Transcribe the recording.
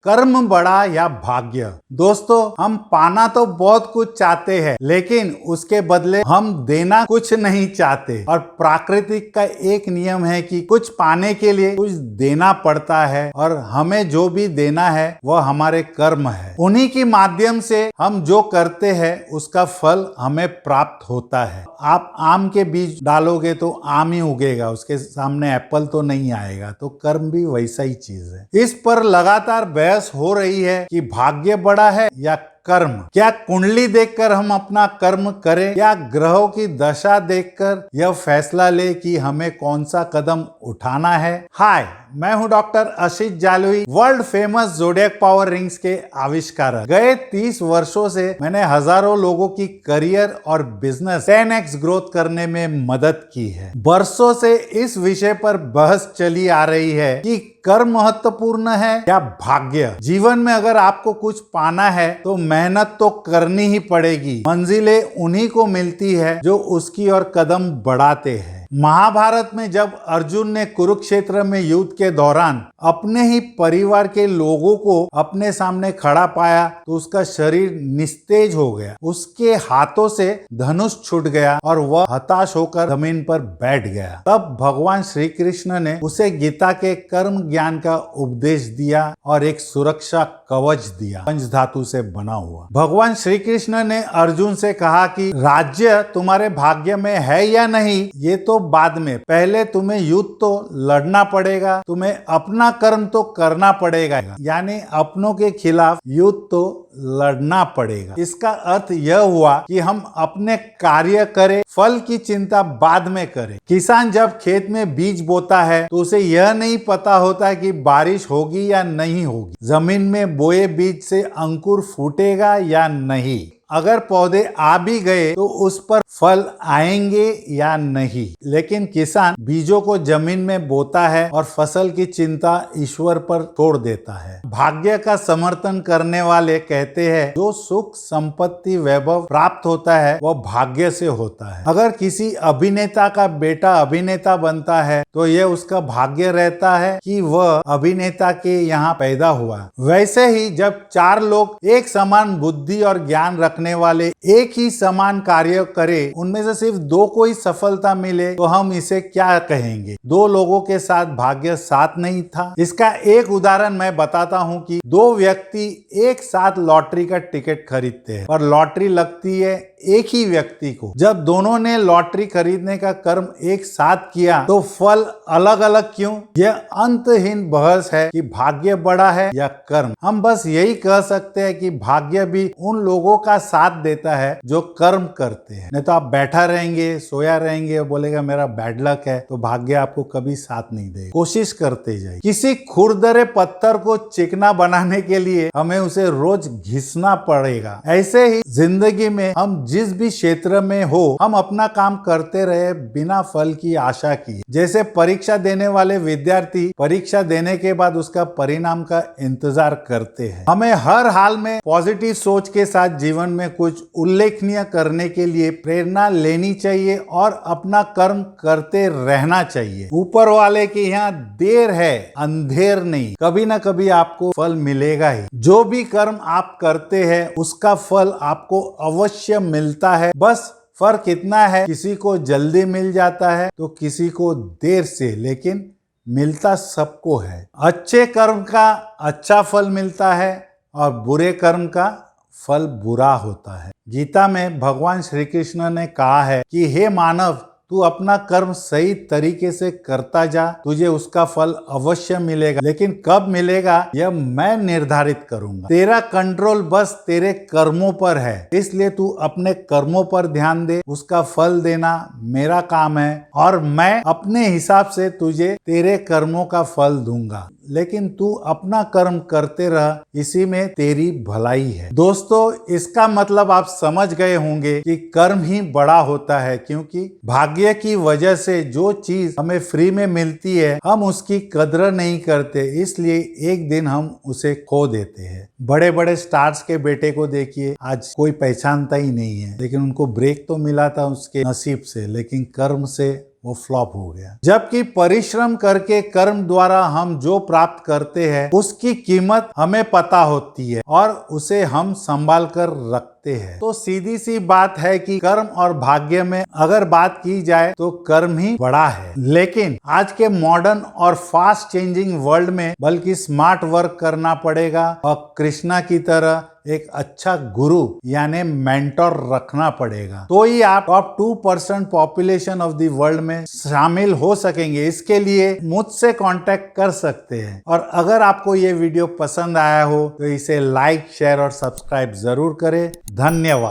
कर्म बड़ा या भाग्य। दोस्तों, हम पाना तो बहुत कुछ चाहते हैं, लेकिन उसके बदले हम देना कुछ नहीं चाहते। और प्राकृतिक का एक नियम है कि कुछ पाने के लिए कुछ देना पड़ता है, और हमें जो भी देना है वह हमारे कर्म है। उन्हीं के माध्यम से हम जो करते हैं उसका फल हमें प्राप्त होता है। आप आम के बीज डालोगे तो आम ही उगेगा, उसके सामने एप्पल तो नहीं आएगा। तो कर्म भी वैसा ही चीज है। इस पर लगातार बहस हो रही है कि भाग्य बड़ा है या कर्म। क्या कुंडली देखकर हम अपना कर्म करें, या ग्रहों की दशा देखकर यह फैसला ले कि हमें कौन सा कदम उठाना है? हाय, मैं हूं doctor Ashish Jaloi, world famous zodiac power rings के आविष्कारक। गए 30 वर्षों से मैंने हजारों लोगों की करियर और बिजनेस 10x ग्रोथ करने में मदद की है। बरसों से इस विषय पर बहस चली आ रही है कि कर्म महत्वपूर्ण है या भाग्य। जीवन में अगर आपको कुछ पाना है तो मेहनत तो करनी ही पड़ेगी। मंजिलें उन्हीं को मिलती है जो उसकी ओर कदम बढ़ाते हैं। महाभारत में जब अर्जुन ने कुरुक्षेत्र में युद्ध के दौरान अपने ही परिवार के लोगों को अपने सामने खड़ा पाया तो उसका शरीर निस्तेज हो गया, उसके हाथों से धनुष छूट गया और वह हताश होकर जमीन पर बैठ गया। तब भगवान श्री कृष्ण ने उसे गीता के कर्म ज्ञान का उपदेश दिया और एक सुरक्षा कवच दिया, पंचधातु से बना हुआ। भगवान श्री कृष्ण ने अर्जुन से कहा कि राज्य तुम्हारे भाग्य में है या नहीं ये तो बाद में, पहले तुम्हें युद्ध तो लड़ना पड़ेगा, तुम्हें अपना कर्म तो करना पड़ेगा, यानी अपनों के खिलाफ युद्ध तो लड़ना पड़ेगा। इसका अर्थ यह हुआ कि हम अपने कार्य करें, फल की चिंता बाद में करें। किसान जब खेत में बीज बोता है तो उसे यह नहीं पता होता कि बारिश होगी या नहीं होगी, जमीन में बोए बीज से अंकुर फूटेगा या नहीं, अगर पौधे आ भी गए तो उस पर फल आएंगे या नहीं। लेकिन किसान बीजों को जमीन में बोता है और फसल की चिंता ईश्वर पर छोड़ देता है। भाग्य का समर्थन करने वाले कहते हैं जो सुख संपत्ति वैभव प्राप्त होता है वह भाग्य से होता है। अगर किसी अभिनेता का बेटा अभिनेता बनता है तो यह उसका भाग्य रहता है कि वह अभिनेता के यहाँ पैदा हुआ। वैसे ही जब 4 लोग एक समान बुद्धि और ज्ञान रखने वाले एक ही समान कार्य करें, उनमें से सिर्फ 2 को ही सफलता मिले तो हम इसे क्या कहेंगे? 2 लोगों के साथ भाग्य साथ नहीं था। इसका एक उदाहरण मैं बताता हूं कि 2 व्यक्ति एक साथ लॉटरी का टिकट खरीदते हैं और लॉटरी लगती है एक ही व्यक्ति को। जब दोनों ने लॉटरी खरीदने का कर्म एक साथ किया तो फल अलग अलग क्यों? यह अंतहीन बहस है कि भाग्य बड़ा है या कर्म। हम बस यही कह सकते हैं कि भाग्य भी उन लोगों का साथ देता है जो कर्म करते हैं। नहीं तो आप बैठा रहेंगे, सोया रहेंगे और बोलेगा मेरा बैड लक है, तो भाग्य आपको कभी साथ नहीं देगा। कोशिश करते जाइए। किसी खुरदरे पत्थर को चिकना बनाने के लिए हमें उसे रोज घिसना पड़ेगा। ऐसे ही जिंदगी में हम जिस भी क्षेत्र में हो, हम अपना काम करते रहे बिना फल की आशा किए। जैसे परीक्षा देने वाले विद्यार्थी परीक्षा देने के बाद उसका परिणाम का इंतजार करते हैं। हमें हर हाल में पॉजिटिव सोच के साथ जीवन में कुछ उल्लेखनीय करने के लिए प्रेरणा लेनी चाहिए और अपना कर्म करते रहना चाहिए। ऊपर वाले के यहाँ देर है, अंधेर नहीं। कभी ना कभी आपको फल मिलेगा ही। जो भी कर्म आप करते हैं उसका फल आपको अवश्य मिलता है। बस फर्क इतना है, किसी को जल्दी मिल जाता है तो किसी को देर से, लेकिन मिलता सबको है। अच्छे कर्म का अच्छा फल मिलता है और बुरे कर्म का फल बुरा होता है। गीता में भगवान श्री कृष्ण ने कहा है कि हे मानव, तू अपना कर्म सही तरीके से करता जा, तुझे उसका फल अवश्य मिलेगा, लेकिन कब मिलेगा यह मैं निर्धारित करूंगा। तेरा कंट्रोल बस तेरे कर्मों पर है, इसलिए तू अपने कर्मों पर ध्यान दे। उसका फल देना मेरा काम है और मैं अपने हिसाब से तुझे तेरे कर्मों का फल दूंगा, लेकिन तू अपना कर्म करते रह, इसी में तेरी भलाई है। दोस्तों, इसका मतलब आप समझ गए होंगे कि कर्म ही बड़ा होता है, क्योंकि भाग्य की वजह से जो चीज हमें फ्री में मिलती है हम उसकी कदर नहीं करते, इसलिए एक दिन हम उसे खो देते हैं। बड़े बड़े स्टार्स के बेटे को देखिए, आज कोई पहचानता ही नहीं है, लेकिन उनको ब्रेक तो मिला था उसके नसीब से, लेकिन कर्म से वो फ्लॉप हो गया। जबकि परिश्रम करके कर्म द्वारा हम जो प्राप्त करते हैं उसकी कीमत हमें पता होती है और उसे हम संभाल कर रखते हैं। तो सीधी सी बात है कि कर्म और भाग्य में अगर बात की जाए तो कर्म ही बड़ा है। लेकिन आज के मॉडर्न और फास्ट चेंजिंग वर्ल्ड में बल्कि स्मार्ट वर्क करना पड़ेगा और कृष्णा की तरह एक अच्छा गुरु यानी मेंटोर रखना पड़ेगा, तो ही आप top 2% population of the world में शामिल हो सकेंगे। इसके लिए मुझसे कांटेक्ट कर सकते हैं। और अगर आपको ये वीडियो पसंद आया हो तो इसे लाइक, शेयर और सब्सक्राइब जरूर करें। धन्यवाद।